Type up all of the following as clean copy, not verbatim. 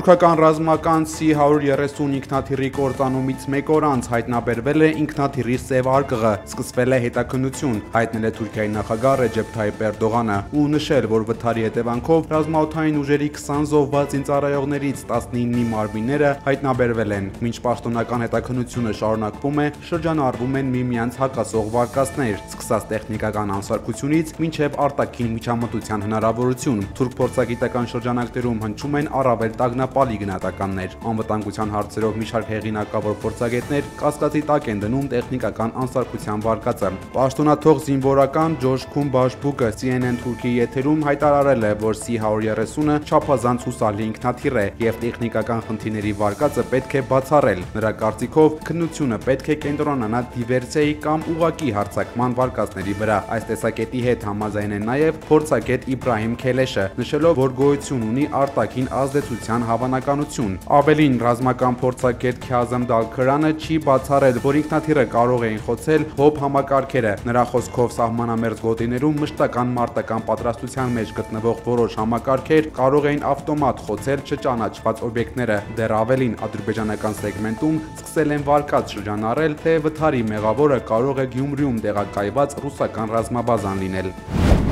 Թուրքական ռազմական C-130 ինքնաթիռի կործանումից մեկ օր անց հայտնաբերվել է ինքնաթիռի սև արկղը, սկսվել է հետաքննություն, հայտնել է Թուրքիայի նախագահ Ռեջեփ Թայիփ Էրդողանը ու նշել, որ վթարի հետևանքով ռազմաօդային ուժերի 20 զոհված զինծառայողներից 19-ի մարմինները հայտնաբերվել են։ Մինչ պաշտոնական հետաքննությունը շարունակվում է, շրջանառվում են միմյանց հակասող վարկածներ, սկսած տեխնիկական անսարքությունից մինչև արտաքին միջամտության հնարավորություն։ Թուրք փորձագիտական շրջանակներում հնչում են առավել տագնապալի գնահատականներ։ Անվտանգության հարցերով մի շարք հեղինակավոր փորձագետներ կասկածի տակ են դնում տեխնիկական անսարքության վարկածը։ Պաշտոնաթող զինվորական Ջորջ Քումբաշբուկը CNN Թուրքիի եթերում հայտարարել է, որ C-130-ը չափազանց հուսալի ինքնաթիռ է եւ տեխնիկական խնդիրների վարկածը պետք է բացառել։ Նրա կարծիքով քննությունը պետք է կենտրոնանա դիվերսիայի կամ ուղղակի հարձակման վարկածների վրա։ Այս տեսակետի հետ համաձայն է նաեւ փորձագետ Իբրահիմ Քելեշը, նշելով, որ գոյություն ունի արտաքին ազդեցության հավանականություն։ Ավելին, ռազմական փորձագետ Քազեմ Դալքրանը չի բացառել, որ ինքնաթիռը կարող էին խոցել հոբ համակարգերը։ Նրա խոսքով սահմանամերձ գոտիներում մշտական մարտական պատրաստության մեջ գտնվող որոշ համակարգեր կարող էին ավտոմատ խոցել չճանաչված օբյեկտները։ Դեռ ավելին, ադրբեջանական սեգմենտում սկսել են վարկած շրջանառել, թե վթարի մեղավորը կարող է Գյումրիում տեղակայված ռուսական ռազմաբազան լինել։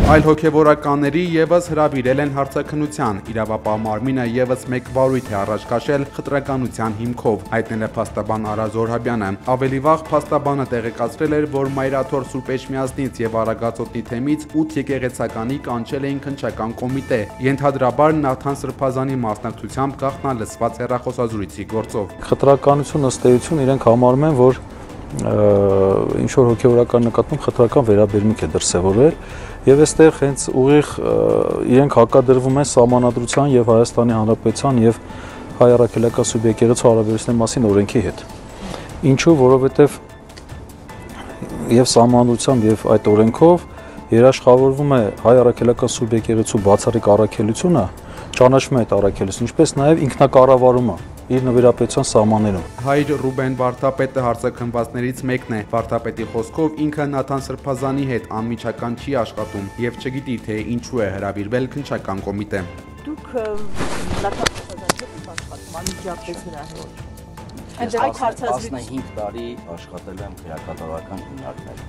Այլ հոգևորականների եւս հրավիրել են հարցաքննության։ Իրավապահ մարմինը եւս մեկ վարույթ է առաջ քաշել խտրականության հիմքով, հայտնել է փաստաբան Արա Զորհաբյանը։ Ավելի վաղ փաստաբանը տեղեկացրել էր, որ Մայրաթոր Սուրբ Էջմիածնից եւ Արագածոտնի թեմից 8 եկեղեցականի կանչել էին քննչական կոմիտե, ենթադրաբար Նաթան Սրբազանի մասնակցությամբ գաղտնալսված հեռախոսազրույցի գործով։ Խտրականություն ըստ էության իրենք համարում են, որ ինչ որ հոգևորական նկատմամբ խտրական վերաբերմունք է դրսևորվել եւ այստեղ հենց ուղիղ իրենք հակադրվում են Սահմանադրության եւ Հայաստանի Հանրապետության եւ Հայ առաքելական սուբյեկտի հարաբերությունների մասին օրենքի հետ։ Ինչու, որովհետեւ եւ Սահմանադրությամբ եւ այդ օրենքով երաշխավորվում է Հայ առաքելական սուբյեկտի բացառիկ առաքելությունը, ճանաչում է այդ առաքելությունը, ինչպես նաեւ ինքնակառավարումը իր նվիրապետության սահմաններում։ Հայր Ռուբեն Վարդապետը հարցաքննվածներից մեկն է։ Վարդապետի խոսքով ինքը Նաթան Սրբազանի հետ անմիջական չի աշխատում եւ չգիտի, թե ինչու է հրավիրվել քննչական կոմիտե։ Դուք Նաթան Սրբազանի հետ աշխատում անմիջապես հրավիրել։ Այդ հարցազրույցը 15 տարի աշխատել եմ քրեակատարական հիմնարկներ։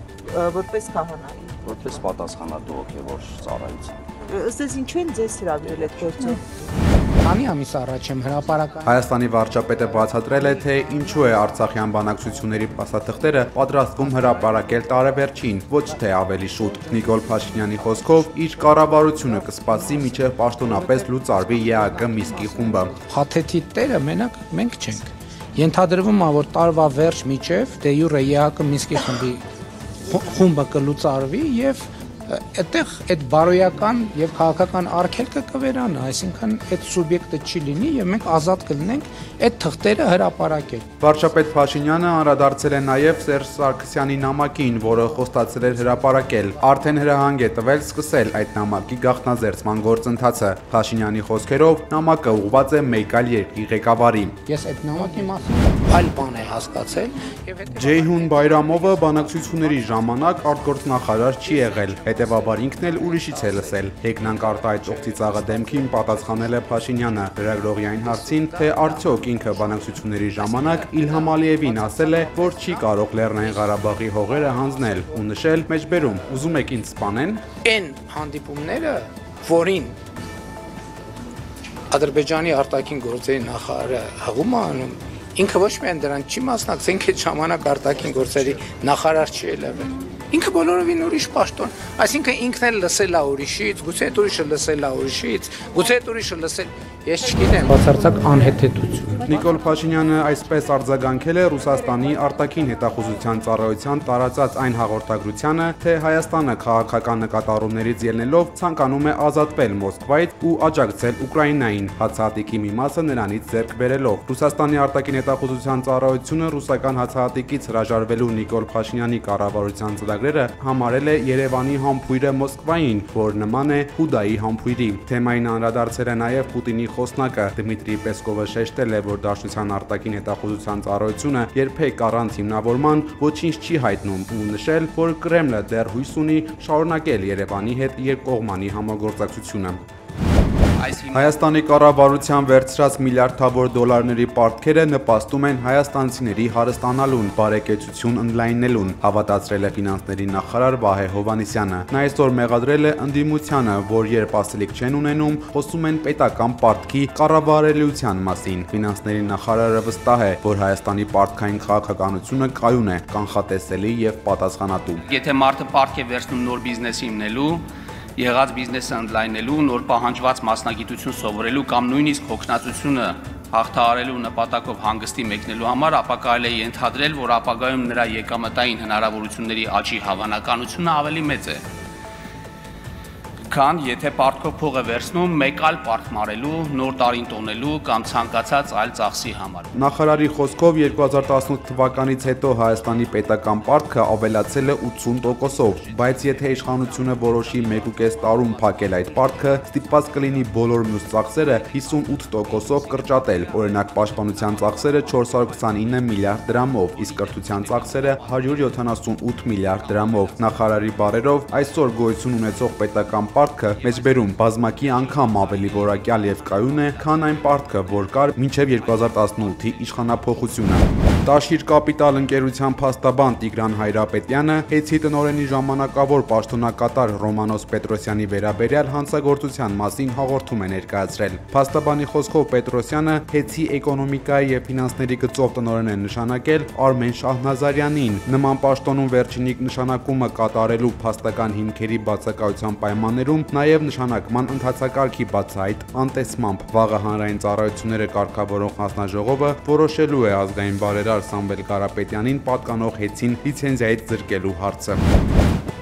Որպես քահանա։ Որպես պատասխանատու հոգևոր ծառայության։ Ըստ էս ինչու են ձեզ հրավիրել այդ գործով։ Քանի ամիս առաջ եմ հրապարական։ Հայաստանի վարչապետը բացատրել է, թե ինչու է Արցախյան բանակցությունների փաստաթղթերը պատրաստվում հրապարակել տարեվերջին, ոչ թե ավելի շուտ։ Նիկոլ Փաշինյանի խոսքով իր կառավարությունը կսպասի մինչև պաշտոնապես լուծարվի ԵԱԿ Միսկի խումբը։ Փաթեթի տերը մենակ մենք չենք։ Ենթադրվում է, որ տարվա վերջ միջև դե յուրե ԵԱԿ Միսկի խումբը կլուծարվի եւ այդտեղ այդ բարոյական եւ քաղաքական արգելքը կվերանա, այսինքն այդ սուբյեկտը չի լինի եւ մենք ազատ կլինենք այդ թղթերը հրապարակել։ Վարչապետ Փաշինյանը անդրադարձել է նաեւ Սերժ Սարգսյանի նամակին, որը խոստացել էր հրապարակել։ Արդեն հրահանգ է տվել սկսել այդ նամակի գաղտնազերծման գործընթացը։ Փաշինյանի խոսքերով նամակը ուղղված է մեկ այլ երկրի ղեկավարի։ Ես այդ նամակի մասին այլ բան եմ հասկացել եւ Ջեյհուն Բայրամովը բանակցությունների ժամանակ արտգործնախարար չի եղել, հետևաբար ինքն էլ ուրիշից է լսել։ Հեգնանք արտահայտող ծիծաղը դեմքին պատասխանել է Փաշինյանը լրագրողային հարցին, թե արդյոք ինքը բանակցությունների ժամանակ Իլհամ Ալիևին ասել է, որ չի կարող Լեռնային Ղարաբաղի հողերը հանձնել ու նշել մեջբերում, ուզում եք ինձ սպանեն։ Այն հանդիպումները, որին Ադրբեջանի արտաքին գործերի նախարարը հղում է անում, ինքը ոչ միայն դրան չի մասնակցել, ինքը այդ ժամանակ արտաքին գործերի նախարար չի ելել։ Ինքը բոլորովին ուրիշ պաշտոն, այսինքն ինքն էլ լսել է ուրիշից, գուցե այդ ուրիշը լսել է ուրիշից, գուցե այդ ուրիշը լսել, ես չգիտեմ, բացարձակ անհեթեթություն։ Նիկոլ Փաշինյանը այսպես արձագանքել է Ռուսաստանի արտաքին հետախուզության ծառայության տարածած այն հաղորդագրությանը, թե Հայաստանը քաղաքական նկատառումներից ելնելով ցանկանում է ազատվել Մոսկվայից ու աջակցել Ուկրաինային, հացահատիկի մի մասը նրանից ձեռք բերելով։ Ռուսաստանի արտաքին հետախուզության ծառայությունը ռուսական հացահատիկից հրաժարվելու Նիկոլ Փաշինյանի կառավարության ծրագրերը համարել է Երևանի համբույրը Մոսկվային, որ նման է Հուդայի համբույրի։ Թեմային անդրադարձել է նաև Պուտինի խոսնակը Դմիտրի Պեսկովը շեշտել է, որ Դաշնության արտաքին հետախուզության ծառայությունը երբեք առանց հիմնավորման ոչինչ չի հայտնում ու նշել, որ Կրեմլը դեռ հույս ունի շարունակել Երևանի հետ երկկողմանի համագործակցությունը։ Հայաստանի կառավարության վերցրած միլիարդավոր դոլարների պարտքերը նպաստում են հայաստանցիների հարստանալուն, բարեկեցություն ընդլայնելուն, հավատացրել է ֆինանսների նախարար Վահե Հովհաննիսյանը։ Նա այսօր մեղադրել է ընդդիմությանը, որ երբ ասելիք չեն ունենում, խոսում են պետական պարտքի կառավարելիության մասին։ Ֆինանսների նախարարը վստահ է, որ Հայաստանի պարտքային քաղաքականությունը կայուն է, կանխատեսելի եւ պատասխանատու։ Եթե մարդը պարտք է վերցնում նոր բիզնես հիմնելու, եղած բիզնեսը ընդլայնելու, նոր պահանջված մասնագիտություն սովորելու կամ նույնիսկ հոգնածությունը հաղթահարելու նպատակով հանգստի մեկնելու համար, ապա կարելի է ենթադրել, որ ապագայում նրա եկամտային հնարավորությունների աճի հավանականությունը ավելի մեծ է, քան եթե պարտքով փող է վերցնում մեկ այլ պարտք մարելու, նոր տարին տոնելու կամ ցանկացած այլ ծախսի համար։ Նախարարի խոսքով 2018 թվականից հետո Հայաստանի պետական պարտքը ավելացել է 80%-ով, բայց եթե իշխանությունը որոշի 1.5 տարում փակել այդ պարտքը, ստիպված կլինի բոլոր մյուս ծախսերը 58%-ով կրճատել, օրինակ պաշտպանության ծախսերը 429 միլիարդ դրամով, իսկ կրթության ծախսերը 178 միլիարդ դրամով։ Նախարարի բառերով, այսօր գոյություն ունեցող պետական պարտքը մեջբերում բազմակի անգամ ավելի որակյալ եւ կայուն է, քան այն պարտքը, որ կար մինչեւ 2018-ի իշխանափոխությունը։ Տաշիր կապիտալ ընկերության փաստաբան Տիգրան Հայրապետյանը Հեցի տնօրենի ժամանակավոր պաշտոնակատար Ռոմանոս Պետրոսյանի վերաբերյալ հանցագործության մասին հաղորդում է ներկայացրել։ Փաստաբանի խոսքով Պետրոսյանը Հեցի էկոնոմիկայի եւ ֆինանսների գծով տնօրեն է նշանակել Արմեն Շահնազարյանին։ Նման պաշտոնում վերջինիկ նշանակումը կատարելու փաստական հիմքերի բացակայության պայմաններում նաև նշանակման ընթացակարգի բացահայտ անտեսմամբ վաղը հանրային ծառայությունները կարգավորող հանձնաժողովը որոշելու է ազգային բարերար Սամվել Կարապետյանին պատկանող Հեցին լիցենզիայից զրկելու հարցը։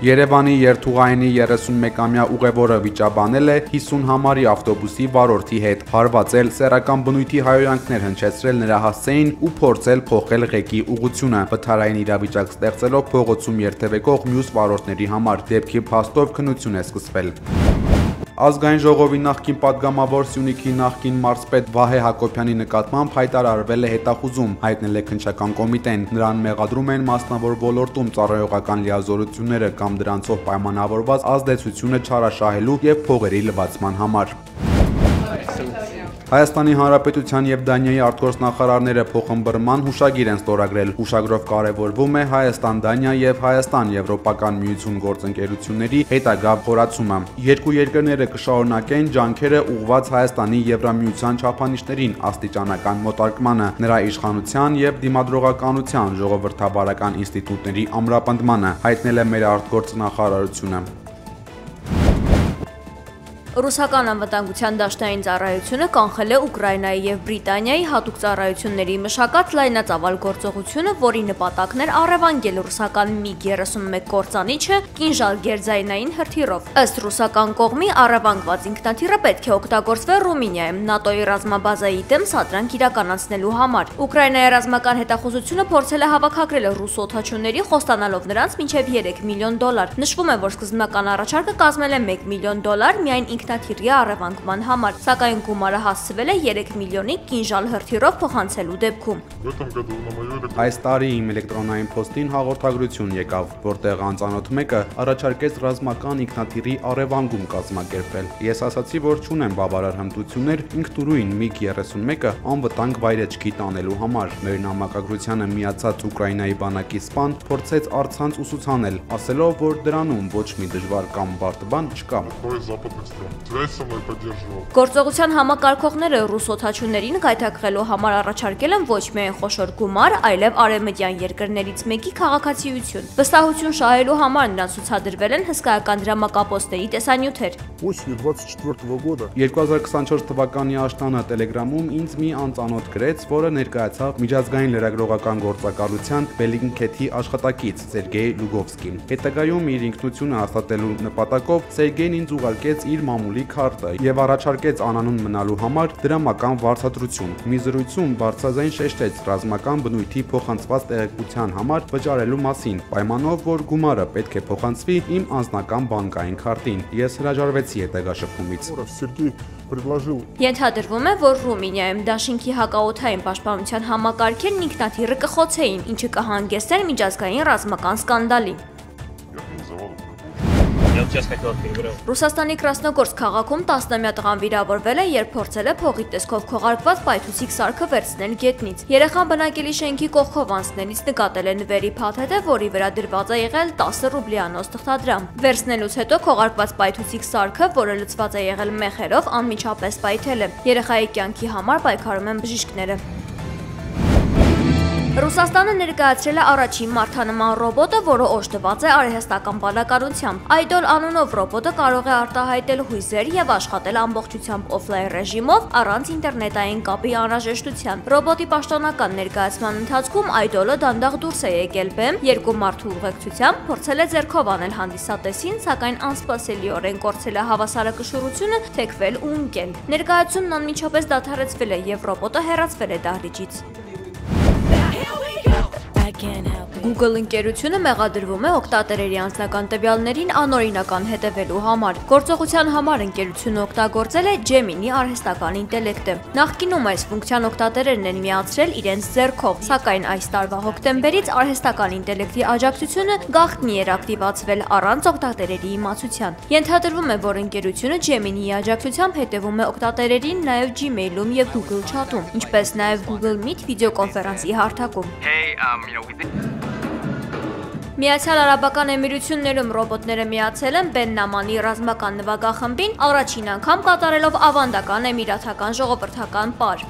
Երևանի երթուղայինի 31-ամյա ուղևորը վիճաբանել է 50 համարի ավտոբուսի վարորդի հետ, հարվածել, սեռական բնույթի հայհոյանքներ հնչեցրել նրա հասցեին ու փորձել փոխել ղեկի ուղղությունը, վթարային իրավիճակ ստեղծելով փողոցում երթևեկող մյուս վարորդների համար, դեպքի փաստով քննություն է սկսվել։ Ազգային ժողովի նախկին падգամավոր Սյունիքի նախկին մարզպետ Վահե Հակոբյանի նկատմամբ հայտարարվել է հետախուզում, հայտնել է քննչական կոմիտեն։ Նրան մեղադրում են մասնավոր ոլորտում ծառայողական լիազորությունները կամ դրանցով պայմանավորված ազդեցությունը չարաշահելու եւ փողերի լվացման համար։ Հայաստանի Հանրապետության եւ Դանիայի արտգործնախարարները փոխըմբռնման հուշագիր են ստորագրել։ Հուշագրով կարևորվում է Հայաստան-Դանիա եւ Հայաստան-Եվրոպական միություն գործընկերությունների հետագա խորացումը։ Երկու երկրները կշարունակեն ջանքերը ուղղված Հայաստանի Եվրամիության չափանիշներին աստիճանական մոտարկմանը, նրա իշխանության եւ դիմադրողականության ժողովրդավարական ինստիտուտների ամրապնդմանը, հայտնել է մեր արտգործնախարարությունը։ Ռուսական անվտանգության դաշտային ծառայությունը կանխել է Ուկրաինայի եւ Բրիտանիայի հատուկ ծառայությունների մշակած լայնածավալ գործողությունը, որի նպատակն էր առևանգել ռուսական MiG-31 կործանիչը կինժալ գերձայնային հրթիռով։ Ըստ ռուսական կողմի առևանգված ինքնաթիռը պետք է օգտագործվեր Ռումինիայում ՆԱՏՕ-ի ռազմաբազայի դեմ սադրանք իրականացնելու համար։ Ուկրաինայի ռազմական հետախուզությունը փորձել է հավաքագրել ռուս օդաչուների, խոստանալով նրանց մինչև $3 միլիոն։ Նշվում է, որ սկզբնական առաջարկը կազմել է $1 միլիոն միայն ինքնաթիռի առևանգման համար, սակայն գումարը հասցվել է 3 միլիոնի կինժալ հրթիռով փոխանցելու դեպքում։ Այս տարի իմ էլեկտրոնային փոստին հաղորդագրություն եկավ, որտեղ անծանոթ մեկը առաջարկեց ռազմական ինքնաթիռի առևանգում կազմակերպել։ Ես ասացի, որ չունեմ բավարար հմտություններ ինքնուրույն MiG-31-ը անվտանգ վայրեջքի տանելու համար։ Մեր նամակագրությանը միացած Ուկրաինայի բանակի սպան փորձեց առցանց ուսուցանել, ասելով, որ դրանում ոչ մի դժվար կամ բարդ բան չկա։ Գործողության համակարգողները ռուս օդաչուներին գայթակղելու համար առաջարկել են ոչ միայն խոշոր գումար, այլև արևմտյան երկրներից մեկի քաղաքացիություն։ Վստահություն շահելու համար նրանց ցուցադրվել են հսկայական դրամակապոստերի տեսանյութեր։ 2024 թվականի աշնանը Telegram-ում ինձ մի անծանոթ գրեց, որը ներկայացավ միջազգային լրագրողական գործակալության Bellingcat-ի աշխատակից Սերգեյ Լուգովսկին։ Հետագայում իր ինքնությունը հաստատելու նպատակով Սերգեյն ինձ ուղարկեց իր մամուլի քարտը եւ առաջարկեց անանուն մնալու համար դրամական վարձատրություն։ Մի զրույցում բարձրաձայն շեշտեց ռազմական բնույթի փոխանցված տեղեկության համար վճարելու մասին, պայմանով, որ գումարը պետք է փոխանցվի իմ անձնական բանկային քարտին։ Ես հրաժարվեցի հետագա շփումից։ Ենթադրվում է, որ Ռումինիայում դաշինքի հակաօդային պաշտպանության համակարգերն ինքնաթիռը կխոցեին, ինչը կհանգեցներ միջազգային ռազմական սկանդալի։ Ռուսաստանի Կրասնոգորսկ քաղաքում 10-ամյա տղան վիրավորվել է, երբ փորձել է փողի տեսքով քողարկված պայթուցիկ սարքը վերցնել գետնից։ Երեխան բնակելի շենքի կողքով անցնելիս նկատել է նվերի փաթեթը, որի վրա դրված է եղել 10 ռուբլիանոց թղթադրամ։ Վերցնելուց հետո քողարկված պայթուցիկ սարքը, որը լցված է եղել մեխերով, անմիջապես պայթել է։ Երեխայի կյանքի համար պայքարում են բժիշկները։ Ռուսաստանը ներկայացրել է առաջին մարդանման ռոբոտը, որը օժտված է արհեստական բանականությամբ։ Idol անունով ռոբոտը կարող է արտահայտել հույզեր եւ աշխատել ամբողջությամբ օֆլայն ռեժիմով առանց ինտերնետային կապի անհրաժեշտության։ Ռոբոտի պաշտոնական ներկայացման ընթացքում Idol-ը դանդաղ դուրս է եկել բեմ, երկու մարդու ուղեկցությամբ փորձել է ձեռքով անել հանդիսատեսին, սակայն անսպասելիորեն կորցրել է հավասարակշռությունը, թեքվել ու ընկել։ Ներկայացումն անմիջապես դադարեցվել է եւ ռոբոտը հեռացվել է դահլիճից։ Google ընկերությունը մեղադրվում է օգտատերերի անձնական տվյալներին անօրինական հետևելու համար։ Գործողության համար ընկերությունը օգտագործել է Gemini արհեստական ինտելեկտը։ Նախկինում այս ֆունկցիան օգտատերերն են միացրել իրենց ձեռքով, սակայն այս տարվա հոկտեմբերից արհեստական ինտելեկտի աջակցությունը գաղտնի էր ակտիվացվել առանց օգտատերերի իմացության։ Ենթադրվում է, որ ընկերությունը Gemini-ի աջակցությամբ հետևում է օգտատերերին նաև Gmail-ում եւ Google Chat-ում, ինչպես նաև Google Meet վիդեոկոնֆերանսի հարթակում։ Միացյալ Արաբական Էմիրություններում ռոբոտները միացել են Ben Naman-ի ռազմական նվագախմբին, առաջին անգամ կատարելով ավանդական էմիրաթական ժողովրդական պար։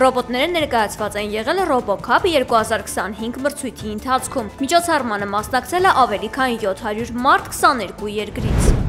Ռոբոտները ներկայացված են եղել RoboCup 2025 մրցույթի ընթացքում։ Միջոցառմանը մասնակցել է ավելի քան 700 մարդ 22 երկրից։